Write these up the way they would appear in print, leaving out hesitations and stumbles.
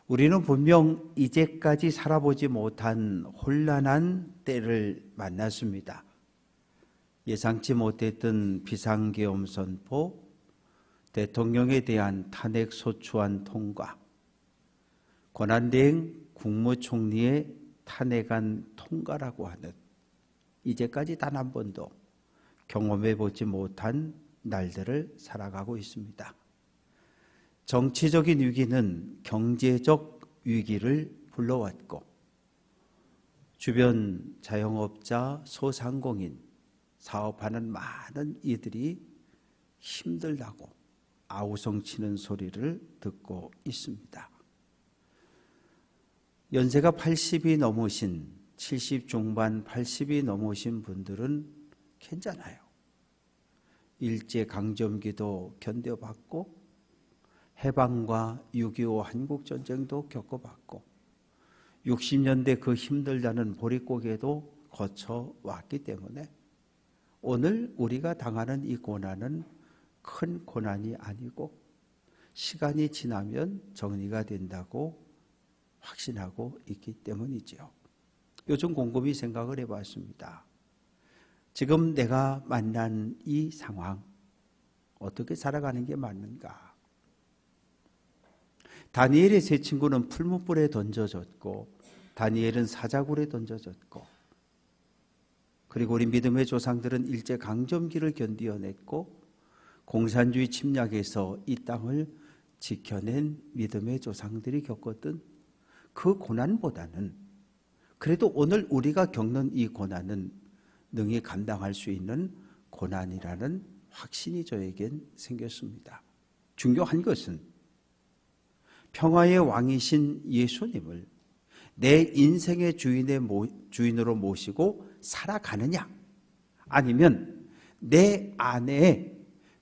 우리는 분명 이제까지 살아보지 못한 혼란한 때를 만났습니다. 예상치 못했던 비상계엄 선포, 대통령에 대한 탄핵 소추안 통과, 권한대행 국무총리의 탄핵안 통과라고 하는 이제까지 단 한 번도 경험해보지 못한 날들을 살아가고 있습니다. 정치적인 위기는 경제적 위기를 불러왔고, 주변 자영업자, 소상공인, 사업하는 많은 이들이 힘들다고 아우성치는 소리를 듣고 있습니다. 연세가 80이 넘으신 70 중반 80이 넘으신 분들은 괜찮아요. 일제강점기도 견뎌봤고 해방과 6.25 한국전쟁도 겪어봤고 60년대 그 힘들다는 보릿고개도 거쳐왔기 때문에 오늘 우리가 당하는 이 고난은 큰 고난이 아니고 시간이 지나면 정리가 된다고 확신하고 있기 때문이죠. 요즘 곰곰이 생각을 해봤습니다. 지금 내가 만난 이 상황, 어떻게 살아가는 게 맞는가? 다니엘의 세 친구는 풀무불에 던져졌고 다니엘은 사자굴에 던져졌고, 그리고 우리 믿음의 조상들은 일제강점기를 견디어냈고 공산주의 침략에서 이 땅을 지켜낸 믿음의 조상들이 겪었던 그 고난보다는 그래도 오늘 우리가 겪는 이 고난은 능히 감당할 수 있는 고난이라는 확신이 저에겐 생겼습니다. 중요한 것은 평화의 왕이신 예수님을 내 인생의 주인으로 모시고 살아가느냐, 아니면 내 안에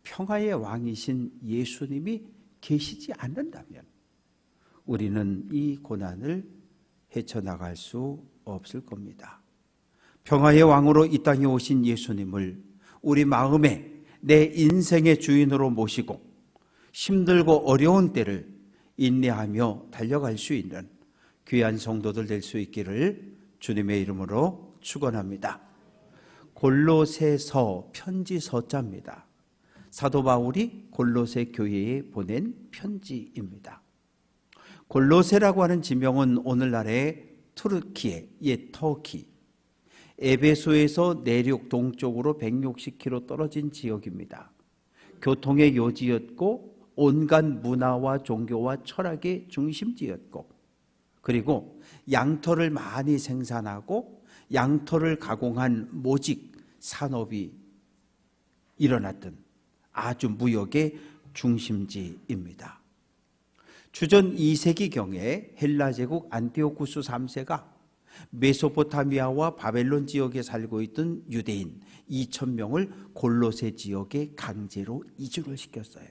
평화의 왕이신 예수님이 계시지 않는다면 우리는 이 고난을 헤쳐나갈 수 없을 겁니다. 평화의 왕으로 이 땅에 오신 예수님을 우리 마음에 내 인생의 주인으로 모시고 힘들고 어려운 때를 인내하며 달려갈 수 있는 귀한 성도들 될 수 있기를 주님의 이름으로 축원합니다. 골로새서 편지 서자입니다. 사도 바울이 골로새 교회에 보낸 편지입니다. 골로새라고 하는 지명은 오늘날의 투르키의 옛 터키, 에베소에서 내륙 동쪽으로 160km 떨어진 지역입니다. 교통의 요지였고 온갖 문화와 종교와 철학의 중심지였고, 그리고 양털을 많이 생산하고 양털을 가공한 모직 산업이 일어났던 아주 무역의 중심지입니다. 주전 2세기경에 헬라 제국 안티오쿠스 3세가 메소포타미아와 바벨론 지역에 살고 있던 유대인 2,000명을 골로새 지역에 강제로 이주를 시켰어요.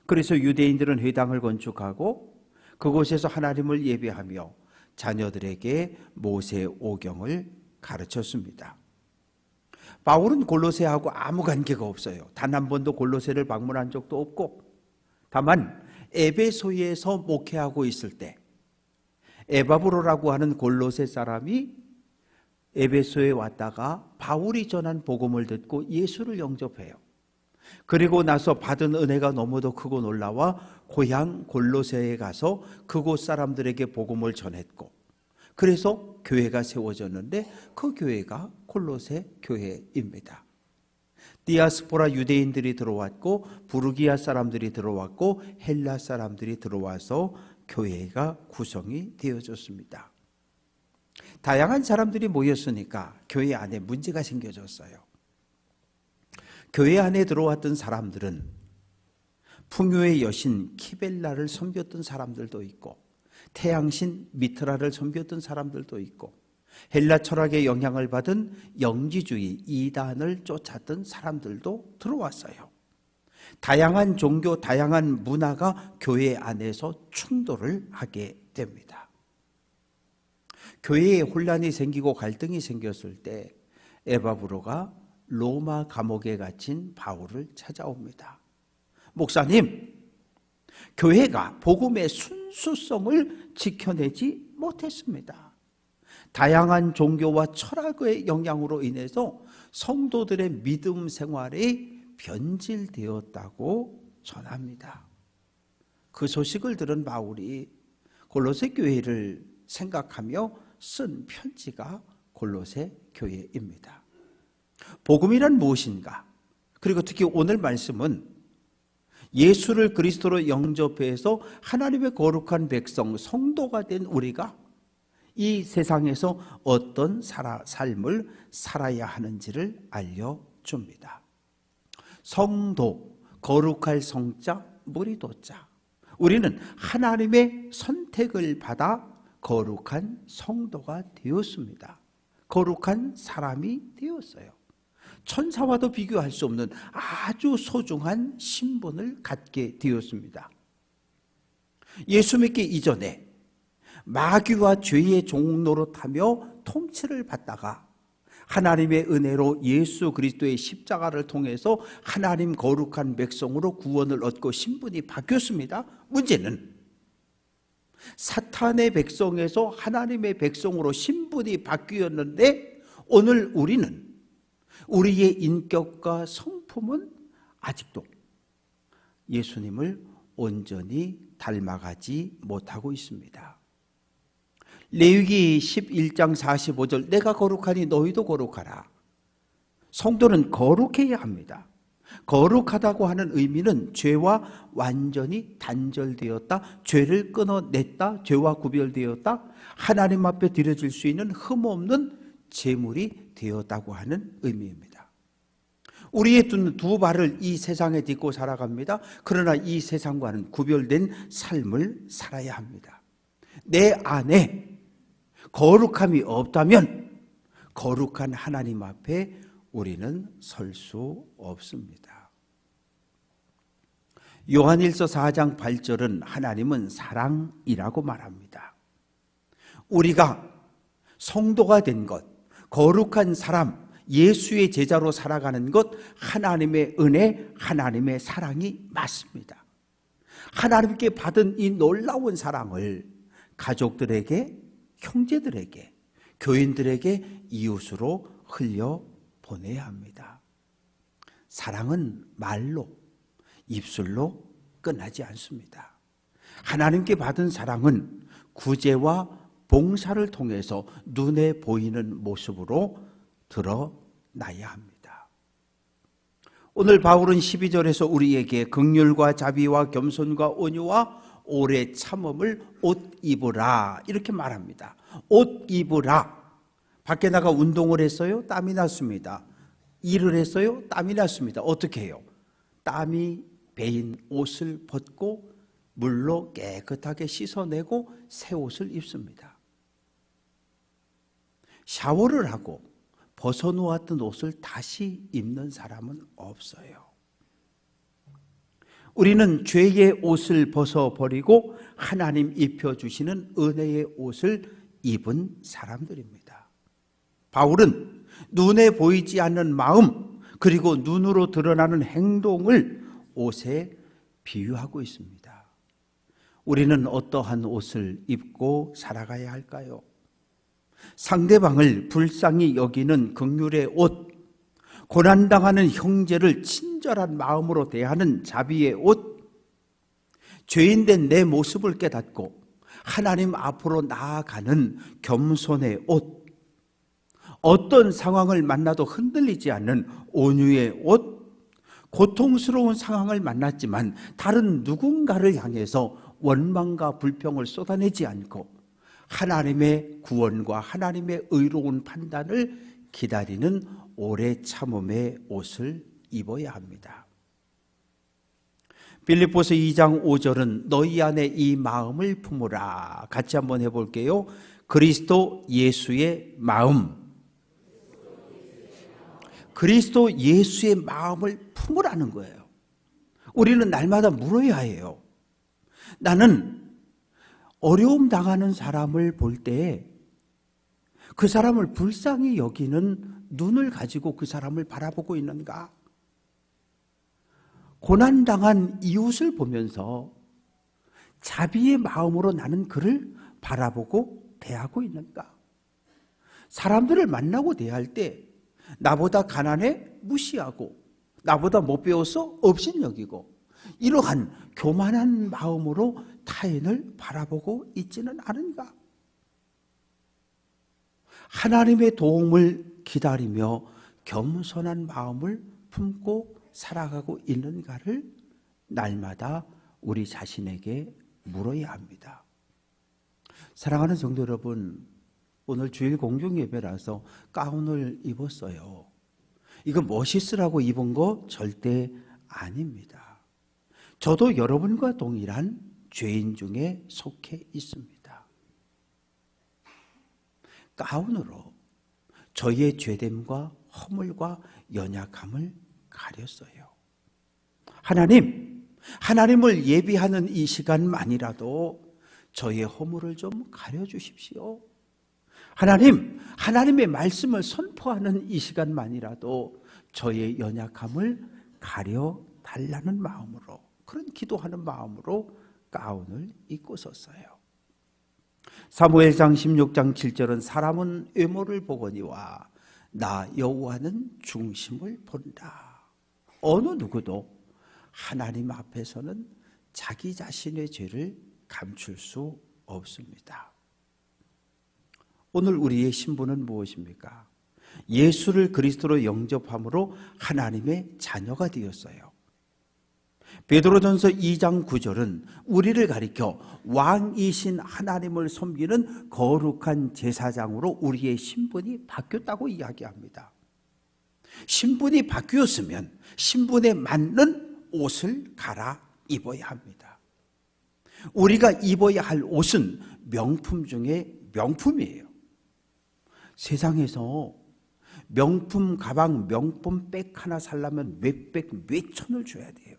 그래서 유대인들은 회당을 건축하고 그곳에서 하나님을 예배하며 자녀들에게 모세 오경을 가르쳤습니다. 바울은 골로새하고 아무 관계가 없어요. 단 한 번도 골로새를 방문한 적도 없고, 다만 에베소에서 목회하고 있을 때 에바브로라고 하는 골로새 사람이 에베소에 왔다가 바울이 전한 복음을 듣고 예수를 영접해요. 그리고 나서 받은 은혜가 너무도 크고 놀라와 고향 골로새에 가서 그곳 사람들에게 복음을 전했고, 그래서 교회가 세워졌는데 그 교회가 골로새 교회입니다. 디아스포라 유대인들이 들어왔고 부르기아 사람들이 들어왔고 헬라 사람들이 들어와서 교회가 구성이 되어졌습니다. 다양한 사람들이 모였으니까 교회 안에 문제가 생겨졌어요. 교회 안에 들어왔던 사람들은 풍요의 여신 키벨라를 섬겼던 사람들도 있고 태양신 미트라를 섬겼던 사람들도 있고 헬라 철학의 영향을 받은 영지주의 이단을 쫓았던 사람들도 들어왔어요. 다양한 종교, 다양한 문화가 교회 안에서 충돌을 하게 됩니다. 교회에 혼란이 생기고 갈등이 생겼을 때 에바브로가 로마 감옥에 갇힌 바울을 찾아옵니다. 목사님, 교회가 복음의 순수성을 지켜내지 못했습니다. 다양한 종교와 철학의 영향으로 인해서 성도들의 믿음 생활이 변질되었다고 전합니다. 그 소식을 들은 바울이 골로새 교회를 생각하며 쓴 편지가 골로새 교회입니다. 복음이란 무엇인가? 그리고 특히 오늘 말씀은 예수를 그리스도로 영접해서 하나님의 거룩한 백성, 성도가 된 우리가 이 세상에서 어떤 삶을 살아야 하는지를 알려줍니다. 성도, 거룩할 성자, 무리도자. 우리는 하나님의 선택을 받아 거룩한 성도가 되었습니다. 거룩한 사람이 되었어요. 천사와도 비교할 수 없는 아주 소중한 신분을 갖게 되었습니다. 예수 믿기 이전에 마귀와 죄의 종노릇하며 통치를 받다가 하나님의 은혜로 예수 그리스도의 십자가를 통해서 하나님 거룩한 백성으로 구원을 얻고 신분이 바뀌었습니다. 문제는 사탄의 백성에서 하나님의 백성으로 신분이 바뀌었는데 오늘 우리는 우리의 인격과 성품은 아직도 예수님을 온전히 닮아가지 못하고 있습니다. 레위기 11장 45절 내가 거룩하니 너희도 거룩하라. 성도는 거룩해야 합니다. 거룩하다고 하는 의미는 죄와 완전히 단절되었다, 죄를 끊어냈다, 죄와 구별되었다, 하나님 앞에 드려질 수 있는 흠없는 제물이 되었다고 하는 의미입니다. 우리의 두 발을 이 세상에 딛고 살아갑니다. 그러나 이 세상과는 구별된 삶을 살아야 합니다. 내 안에 거룩함이 없다면 거룩한 하나님 앞에 우리는 설 수 없습니다. 요한일서 4장 8절은 하나님은 사랑이라고 말합니다. 우리가 성도가 된 것, 거룩한 사람, 예수의 제자로 살아가는 것, 하나님의 은혜, 하나님의 사랑이 맞습니다. 하나님께 받은 이 놀라운 사랑을 가족들에게, 형제들에게, 교인들에게, 이웃으로 흘려보내야 합니다. 사랑은 말로, 입술로 끝나지 않습니다. 하나님께 받은 사랑은 구제와 봉사를 통해서 눈에 보이는 모습으로 드러나야 합니다. 오늘 바울은 12절에서 우리에게 긍휼과 자비와 겸손과 온유와 오래 참음을 옷 입으라 이렇게 말합니다. 옷 입으라. 밖에 나가 운동을 했어요? 땀이 났습니다. 일을 했어요? 땀이 났습니다. 어떻게 해요? 땀이 배인 옷을 벗고 물로 깨끗하게 씻어내고 새 옷을 입습니다. 샤워를 하고 벗어놓았던 옷을 다시 입는 사람은 없어요. 우리는 죄의 옷을 벗어버리고 하나님 입혀주시는 은혜의 옷을 입은 사람들입니다. 바울은 눈에 보이지 않는 마음 그리고 눈으로 드러나는 행동을 옷에 비유하고 있습니다. 우리는 어떠한 옷을 입고 살아가야 할까요? 상대방을 불쌍히 여기는 긍휼의 옷, 고난당하는 형제를 친절한 마음으로 대하는 자비의 옷, 죄인된 내 모습을 깨닫고 하나님 앞으로 나아가는 겸손의 옷, 어떤 상황을 만나도 흔들리지 않는 온유의 옷, 고통스러운 상황을 만났지만 다른 누군가를 향해서 원망과 불평을 쏟아내지 않고 하나님의 구원과 하나님의 의로운 판단을 기다리는 오래 참음의 옷을 입어야 합니다. 빌립보서 2장 5절은 너희 안에 이 마음을 품으라. 같이 한번 해볼게요. 그리스도 예수의 마음. 그리스도 예수의 마음을 품으라는 거예요. 우리는 날마다 물어야 해요. 나는 어려움 당하는 사람을 볼 때 그 사람을 불쌍히 여기는 눈을 가지고 그 사람을 바라보고 있는가? 고난당한 이웃을 보면서 자비의 마음으로 나는 그를 바라보고 대하고 있는가? 사람들을 만나고 대할 때 나보다 가난해? 무시하고, 나보다 못 배워서 업신여기고, 이러한 교만한 마음으로 타인을 바라보고 있지는 않은가? 하나님의 도움을 기다리며 겸손한 마음을 품고 살아가고 있는가를 날마다 우리 자신에게 물어야 합니다. 사랑하는 성도 여러분, 오늘 주일 공중예배라서 가운을 입었어요. 이거 멋있으라고 입은 거 절대 아닙니다. 저도 여러분과 동일한 죄인 중에 속해 있습니다. 가운으로 저희의 죄됨과 허물과 연약함을 가렸어요. 하나님을 예비하는 이 시간만이라도 저희의 허물을 좀 가려주십시오. 하나님의 말씀을 선포하는 이 시간만이라도 저희의 연약함을 가려달라는 마음으로, 그런 기도하는 마음으로 가운을 입고 섰어요. 사무엘상 16장 7절은 사람은 외모를 보거니와 나 여호와는 중심을 본다. 어느 누구도 하나님 앞에서는 자기 자신의 죄를 감출 수 없습니다. 오늘 우리의 신분은 무엇입니까? 예수를 그리스도로 영접함으로 하나님의 자녀가 되었어요. 베드로전서 2장 9절은 우리를 가리켜 왕이신 하나님을 섬기는 거룩한 제사장으로 우리의 신분이 바뀌었다고 이야기합니다. 신분이 바뀌었으면 신분에 맞는 옷을 갈아입어야 합니다. 우리가 입어야 할 옷은 명품 중에 명품이에요. 세상에서 명품 가방, 명품 백 하나 살려면 몇백, 몇천을 줘야 돼요.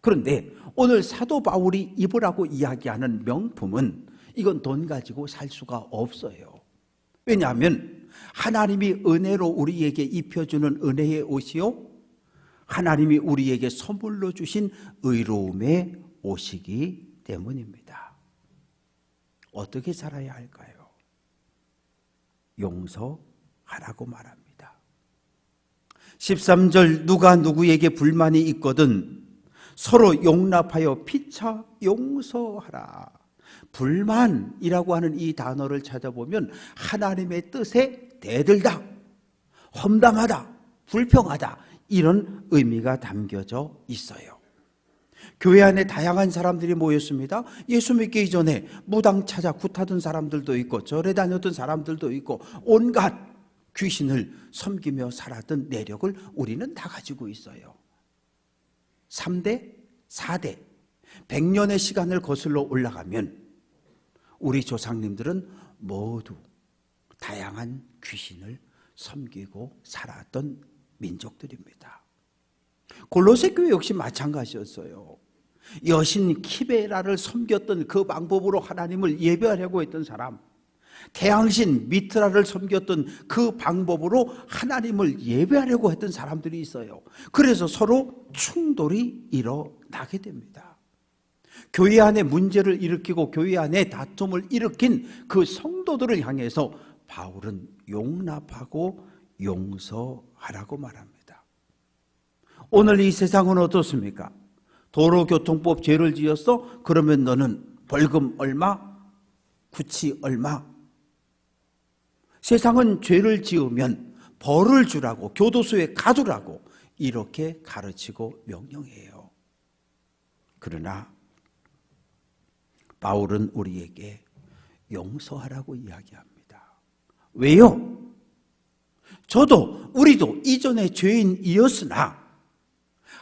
그런데 오늘 사도 바울이 입으라고 이야기하는 명품은 이건 돈 가지고 살 수가 없어요. 왜냐하면 하나님이 은혜로 우리에게 입혀주는 은혜의 옷이요, 하나님이 우리에게 선물로 주신 의로움의 옷이기 때문입니다. 어떻게 살아야 할까요? 용서하라고 말합니다. 13절 누가 누구에게 불만이 있거든 서로 용납하여 피차 용서하라. 불만이라고 하는 이 단어를 찾아보면 하나님의 뜻에 대들다, 험담하다, 불평하다, 이런 의미가 담겨져 있어요. 교회 안에 다양한 사람들이 모였습니다. 예수 믿기 이전에 무당 찾아 굿하던 사람들도 있고 절에 다녔던 사람들도 있고 온갖 귀신을 섬기며 살았던 내력을 우리는 다 가지고 있어요. 3대, 4대, 100년의 시간을 거슬러 올라가면 우리 조상님들은 모두 다양한 귀신을 섬기고 살았던 민족들입니다. 골로새 교회 역시 마찬가지였어요. 여신 키베라를 섬겼던 그 방법으로 하나님을 예배하려고 했던 사람, 태양신 미트라를 섬겼던 그 방법으로 하나님을 예배하려고 했던 사람들이 있어요. 그래서 서로 충돌이 일어나게 됩니다. 교회 안에 문제를 일으키고 교회 안에 다툼을 일으킨 그 성도들을 향해서 바울은 용납하고 용서하라고 말합니다. 오늘 이 세상은 어떻습니까? 도로교통법 죄를 지었어? 그러면 너는 벌금 얼마? 구치 얼마? 세상은 죄를 지으면 벌을 주라고, 교도소에 가두라고 이렇게 가르치고 명령해요. 그러나 바울은 우리에게 용서하라고 이야기합니다. 왜요? 우리도 이전에 죄인이었으나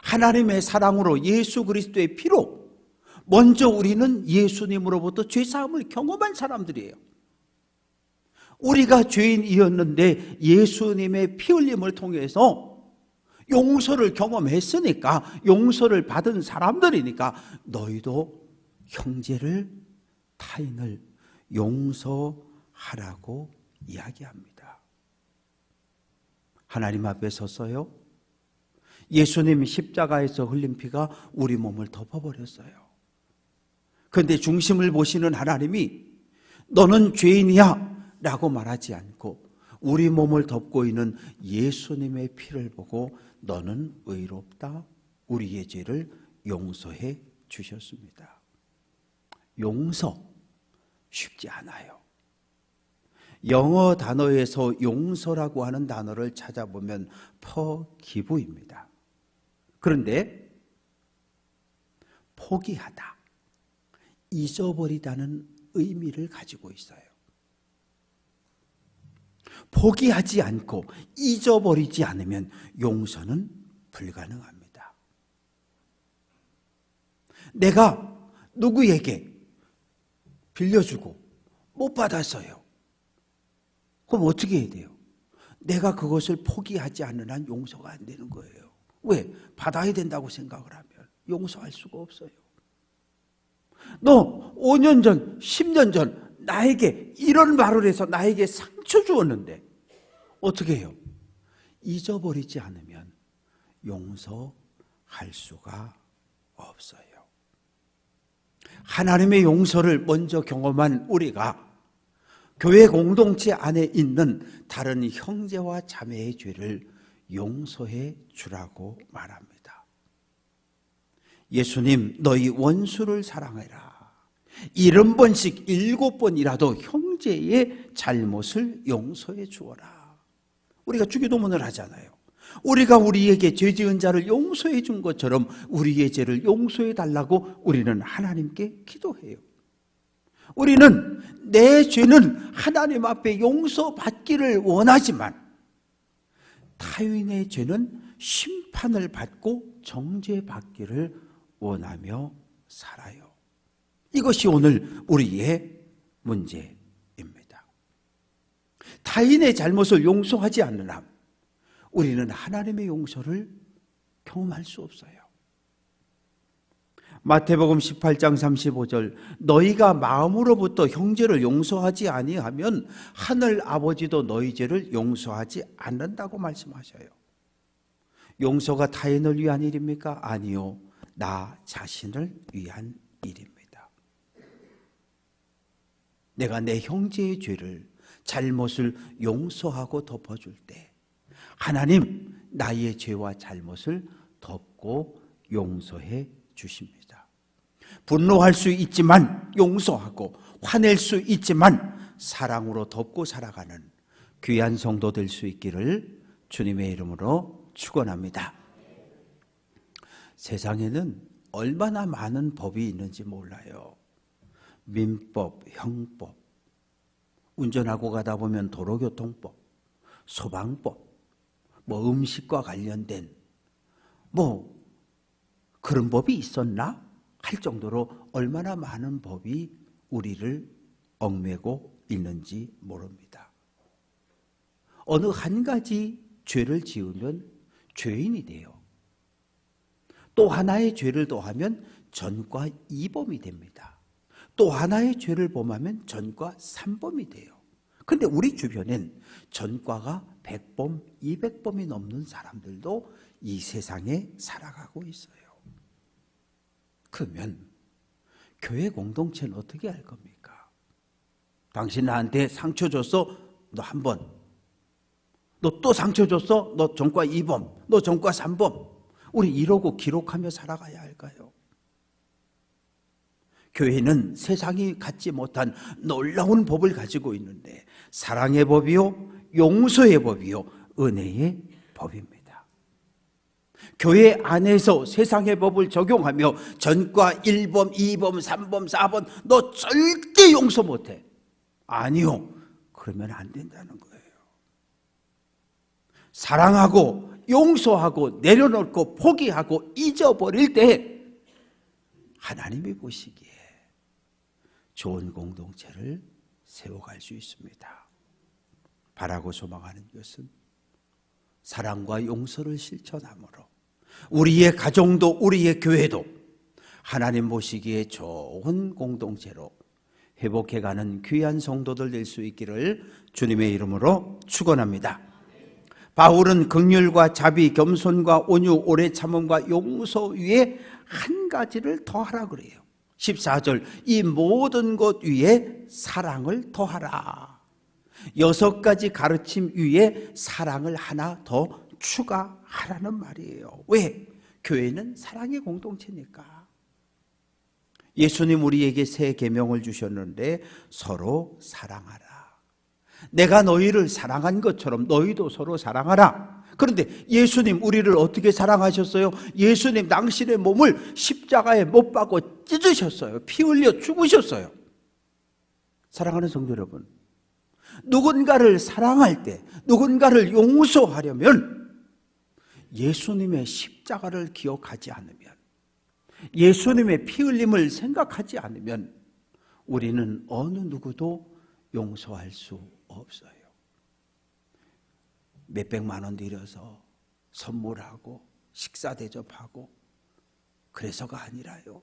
하나님의 사랑으로 예수 그리스도의 피로 먼저 우리는 예수님으로부터 죄사함을 경험한 사람들이에요. 우리가 죄인이었는데 예수님의 피 흘림을 통해서 용서를 경험했으니까, 용서를 받은 사람들이니까 너희도 형제를, 타인을 용서하라고 이야기합니다. 하나님 앞에 섰어요. 예수님 십자가에서 흘린 피가 우리 몸을 덮어버렸어요. 그런데 중심을 보시는 하나님이 너는 죄인이야 라고 말하지 않고 우리 몸을 덮고 있는 예수님의 피를 보고 너는 의롭다, 우리의 죄를 용서해 주셨습니다. 용서 쉽지 않아요. 영어 단어에서 용서라고 하는 단어를 찾아보면 forgive입니다. 그런데 포기하다, 잊어버리다는 의미를 가지고 있어요. 포기하지 않고 잊어버리지 않으면 용서는 불가능합니다. 내가 누구에게 빌려주고 못 받았어요. 그럼 어떻게 해야 돼요? 내가 그것을 포기하지 않는 한 용서가 안 되는 거예요. 왜? 받아야 된다고 생각을 하면 용서할 수가 없어요. 너 5년 전, 10년 전 나에게 이런 말을 해서 나에게 상처 주었는데 어떻게 해요? 잊어버리지 않으면 용서할 수가 없어요. 하나님의 용서를 먼저 경험한 우리가 교회 공동체 안에 있는 다른 형제와 자매의 죄를 용서해 주라고 말합니다. 예수님, 너희 원수를 사랑해라. 70번씩 7번이라도 형제의 잘못을 용서해 주어라. 우리가 주기도문을 하잖아요. 우리가 우리에게 죄 지은 자를 용서해 준 것처럼 우리의 죄를 용서해 달라고 우리는 하나님께 기도해요. 우리는 내 죄는 하나님 앞에 용서받기를 원하지만 타인의 죄는 심판을 받고 정죄받기를 원하며 살아요. 이것이 오늘 우리의 문제입니다. 타인의 잘못을 용서하지 않는 한 우리는 하나님의 용서를 경험할 수 없어요. 마태복음 18장 35절 너희가 마음으로부터 형제를 용서하지 아니하면 하늘 아버지도 너희 죄를 용서하지 않는다고 말씀하셔요. 용서가 타인을 위한 일입니까? 아니요. 나 자신을 위한 일입니다. 내가 내 형제의 죄를, 잘못을 용서하고 덮어줄 때 하나님 나의 죄와 잘못을 덮고 용서해 주십니다. 분노할 수 있지만 용서하고 화낼 수 있지만 사랑으로 덮고 살아가는 귀한 성도 될 수 있기를 주님의 이름으로 축원합니다. 세상에는 얼마나 많은 법이 있는지 몰라요. 민법, 형법, 운전하고 가다 보면 도로교통법, 소방법, 음식과 관련된 그런 법이 있었나? 할 정도로 얼마나 많은 법이 우리를 얽매고 있는지 모릅니다. 어느 한 가지 죄를 지으면 죄인이 돼요. 또 하나의 죄를 더하면 전과 2범이 됩니다. 또 하나의 죄를 범하면 전과 3범이 돼요. 그런데 우리 주변엔 전과가 100범, 200범이 넘는 사람들도 이 세상에 살아가고 있어요. 그러면 교회 공동체는 어떻게 할 겁니까? 당신 나한테 상처 줬어? 너 한 번. 너 또 상처 줬어? 너 전과 2범, 너 전과 3범. 우리 이러고 기록하며 살아가야 할까요? 교회는 세상이 갖지 못한 놀라운 법을 가지고 있는데 사랑의 법이요, 용서의 법이요, 은혜의 법입니다. 교회 안에서 세상의 법을 적용하며 전과 1범, 2범, 3범, 4범 너 절대 용서 못해. 아니요. 그러면 안 된다는 거예요. 사랑하고 용서하고 내려놓고 포기하고 잊어버릴 때 하나님이 보시기에 좋은 공동체를 세워갈 수 있습니다. 바라고 소망하는 것은 사랑과 용서를 실천함으로 우리의 가정도 우리의 교회도 하나님 보시기에 좋은 공동체로 회복해가는 귀한 성도들 될 수 있기를 주님의 이름으로 축원합니다. 바울은 긍휼과 자비, 겸손과 온유, 오래 참음과 용서 위에 한 가지를 더하라 그래요. 14절, 이 모든 것 위에 사랑을 더하라. 6가지 가르침 위에 사랑을 하나 더 추가하라는 말이에요. 왜? 교회는 사랑의 공동체니까. 예수님 우리에게 새 계명을 주셨는데 서로 사랑하라. 내가 너희를 사랑한 것처럼 너희도 서로 사랑하라. 그런데 예수님 우리를 어떻게 사랑하셨어요? 예수님 당신의 몸을 십자가에 못 박고 찢으셨어요. 피 흘려 죽으셨어요. 사랑하는 성도 여러분, 누군가를 사랑할 때, 누군가를 용서하려면 예수님의 십자가를 기억하지 않으면, 예수님의 피 흘림을 생각하지 않으면 우리는 어느 누구도 용서할 수 없어요. 몇백만 원 들여서 선물하고 식사 대접하고 그래서가 아니라요.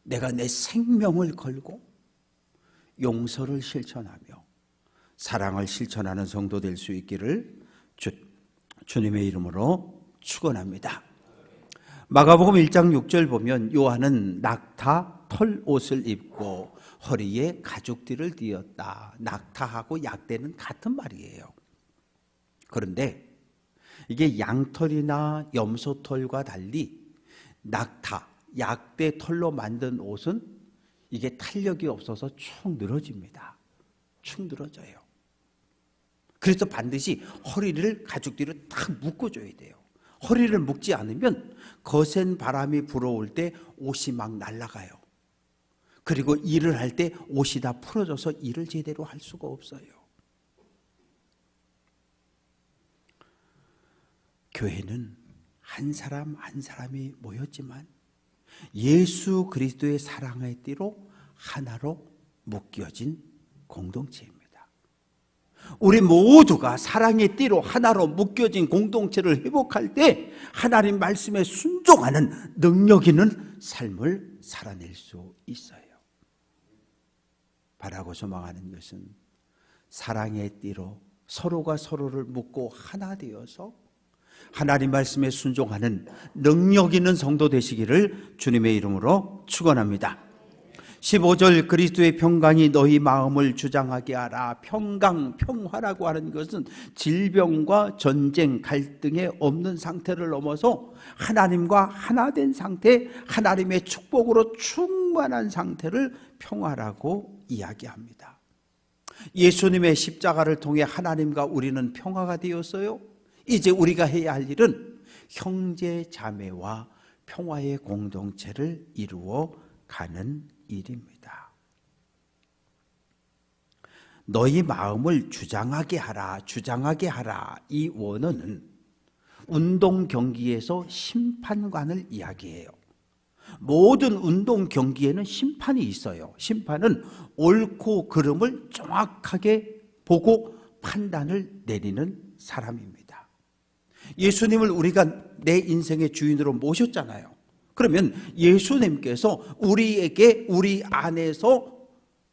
내가 내 생명을 걸고 용서를 실천하며 사랑을 실천하는 성도 될 수 있기를 주님의 이름으로 축원합니다. 마가복음 1장 6절 보면 요한은 낙타 털옷을 입고 허리에 가죽띠를 띠었다. 낙타하고 약대는 같은 말이에요. 그런데 이게 양털이나 염소털과 달리 낙타, 약대 털로 만든 옷은 이게 탄력이 없어서 축 늘어집니다. 축 늘어져요. 그래서 반드시 허리를 가죽띠로 딱 묶어줘야 돼요. 허리를 묶지 않으면 거센 바람이 불어올 때 옷이 막 날아가요. 그리고 일을 할 때 옷이 다 풀어져서 일을 제대로 할 수가 없어요. 교회는 한 사람 한 사람이 모였지만 예수 그리스도의 사랑의 띠로 하나로 묶여진 공동체입니다. 우리 모두가 사랑의 띠로 하나로 묶여진 공동체를 회복할 때 하나님 말씀에 순종하는 능력 있는 삶을 살아낼 수 있어요. 바라고 소망하는 것은 사랑의 띠로 서로가 서로를 묶고 하나 되어서 하나님 말씀에 순종하는 능력 있는 성도 되시기를 주님의 이름으로 축원합니다. 15절, 그리스도의 평강이 너희 마음을 주장하게 하라. 평강, 평화라고 하는 것은 질병과 전쟁, 갈등에 없는 상태를 넘어서 하나님과 하나 된 상태, 하나님의 축복으로 충만한 상태를 평화라고 이야기합니다. 예수님의 십자가를 통해 하나님과 우리는 평화가 되었어요. 이제 우리가 해야 할 일은 형제 자매와 평화의 공동체를 이루어 가는 일입니다. 너희 마음을 주장하게 하라, 주장하게 하라. 이 원어는 운동 경기에서 심판관을 이야기해요. 모든 운동 경기에는 심판이 있어요. 심판은 옳고 그름을 정확하게 보고 판단을 내리는 사람입니다. 예수님을 우리가 내 인생의 주인으로 모셨잖아요. 그러면 예수님께서 우리에게 우리 안에서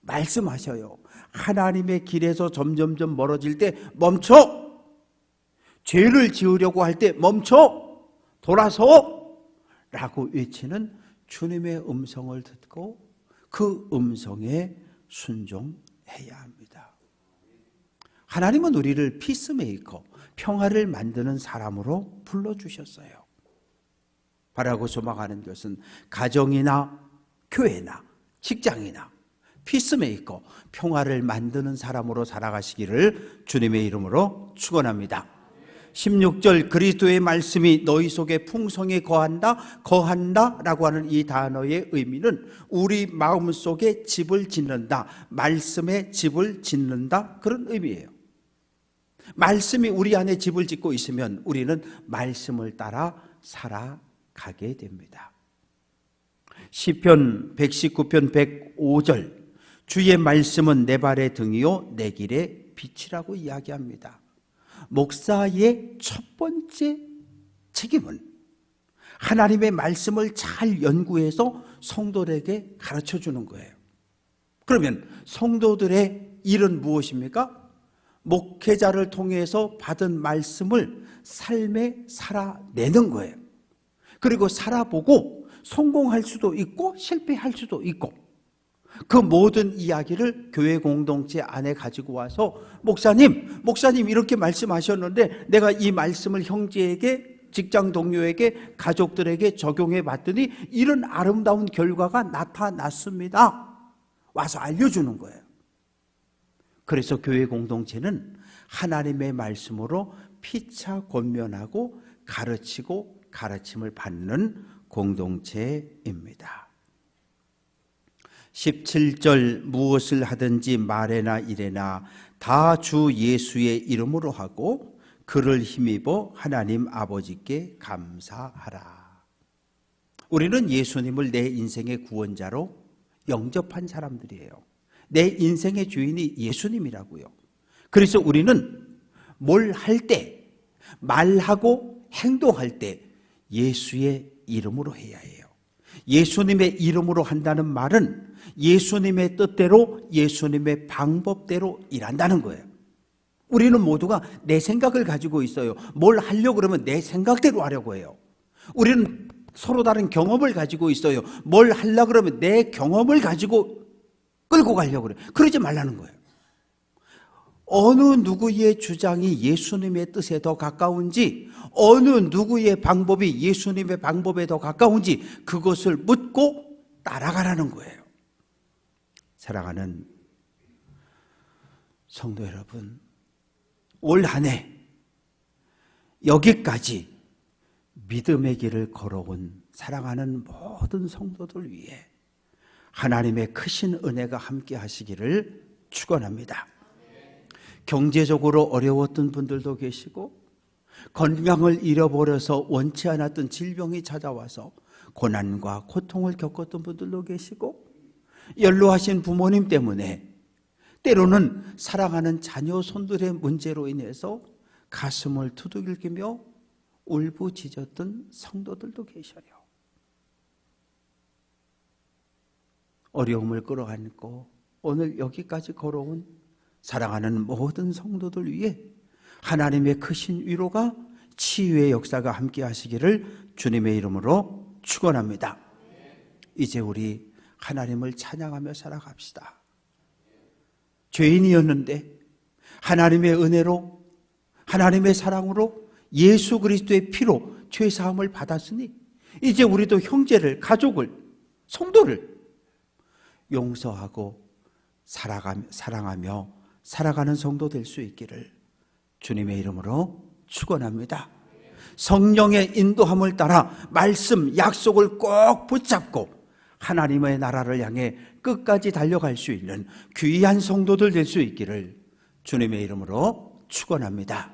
말씀하셔요. 하나님의 길에서 점점점 멀어질 때 멈춰! 죄를 지으려고 할 때 멈춰! 돌아서! 라고 외치는 주님의 음성을 듣고 그 음성에 순종해야 합니다. 하나님은 우리를 피스메이커, 평화를 만드는 사람으로 불러주셨어요. 바라고 소망하는 것은 가정이나 교회나 직장이나 피스메이커, 평화를 만드는 사람으로 살아가시기를 주님의 이름으로 축원합니다. 16절, 그리스도의 말씀이 너희 속에 풍성히 거한다 라고 하는 이 단어의 의미는 우리 마음속에 집을 짓는다, 말씀의 집을 짓는다, 그런 의미예요. 말씀이 우리 안에 집을 짓고 있으면 우리는 말씀을 따라 살아가게 됩니다. 시편 119편 105절, 주의 말씀은 내 발의 등이요 내 길의 빛이라고 이야기합니다. 목사의 첫 번째 책임은 하나님의 말씀을 잘 연구해서 성도들에게 가르쳐주는 거예요. 그러면 성도들의 일은 무엇입니까? 목회자를 통해서 받은 말씀을 삶에 살아내는 거예요. 그리고 살아보고 성공할 수도 있고 실패할 수도 있고, 그 모든 이야기를 교회 공동체 안에 가지고 와서 목사님 이렇게 말씀하셨는데 내가 이 말씀을 형제에게, 직장 동료에게, 가족들에게 적용해 봤더니 이런 아름다운 결과가 나타났습니다. 와서 알려주는 거예요. 그래서 교회 공동체는 하나님의 말씀으로 피차 권면하고 가르치고 가르침을 받는 공동체입니다. 17절 무엇을 하든지 말에나 일에나 다 주 예수의 이름으로 하고 그를 힘입어 하나님 아버지께 감사하라. 우리는 예수님을 내 인생의 구원자로 영접한 사람들이에요. 내 인생의 주인이 예수님이라고요. 그래서 우리는 뭘 할 때, 말하고 행동할 때 예수의 이름으로 해야 해요. 예수님의 이름으로 한다는 말은 예수님의 뜻대로, 예수님의 방법대로 일한다는 거예요. 우리는 모두가 내 생각을 가지고 있어요. 뭘 하려고 그러면 내 생각대로 하려고 해요. 우리는 서로 다른 경험을 가지고 있어요. 뭘 하려고 그러면 내 경험을 가지고 끌고 가려고 그래요. 그러지 말라는 거예요. 어느 누구의 주장이 예수님의 뜻에 더 가까운지, 어느 누구의 방법이 예수님의 방법에 더 가까운지 그것을 묻고 따라가라는 거예요. 사랑하는 성도 여러분, 올 한 해 여기까지 믿음의 길을 걸어온 사랑하는 모든 성도들 위해 하나님의 크신 은혜가 함께 하시기를 축원합니다. 경제적으로 어려웠던 분들도 계시고, 건강을 잃어버려서 원치 않았던 질병이 찾아와서 고난과 고통을 겪었던 분들도 계시고, 연로하신 부모님 때문에 때로는 사랑하는 자녀 손들의 문제로 인해서 가슴을 두들기며 울부짖었던 성도들도 계셔요. 어려움을 끌어안고 오늘 여기까지 걸어온 사랑하는 모든 성도들 위해 하나님의 크신 위로가, 치유의 역사가 함께 하시기를 주님의 이름으로 축원합니다. 이제 우리 하나님을 찬양하며 살아갑시다. 죄인이었는데 하나님의 은혜로, 하나님의 사랑으로, 예수 그리스도의 피로 죄사함을 받았으니 이제 우리도 형제를, 가족을, 성도를 용서하고 사랑하며 살아가는 성도 될 수 있기를 주님의 이름으로 축원합니다. 성령의 인도함을 따라 말씀, 약속을 꼭 붙잡고 하나님의 나라를 향해 끝까지 달려갈 수 있는 귀한 성도들 될 수 있기를 주님의 이름으로 축원합니다.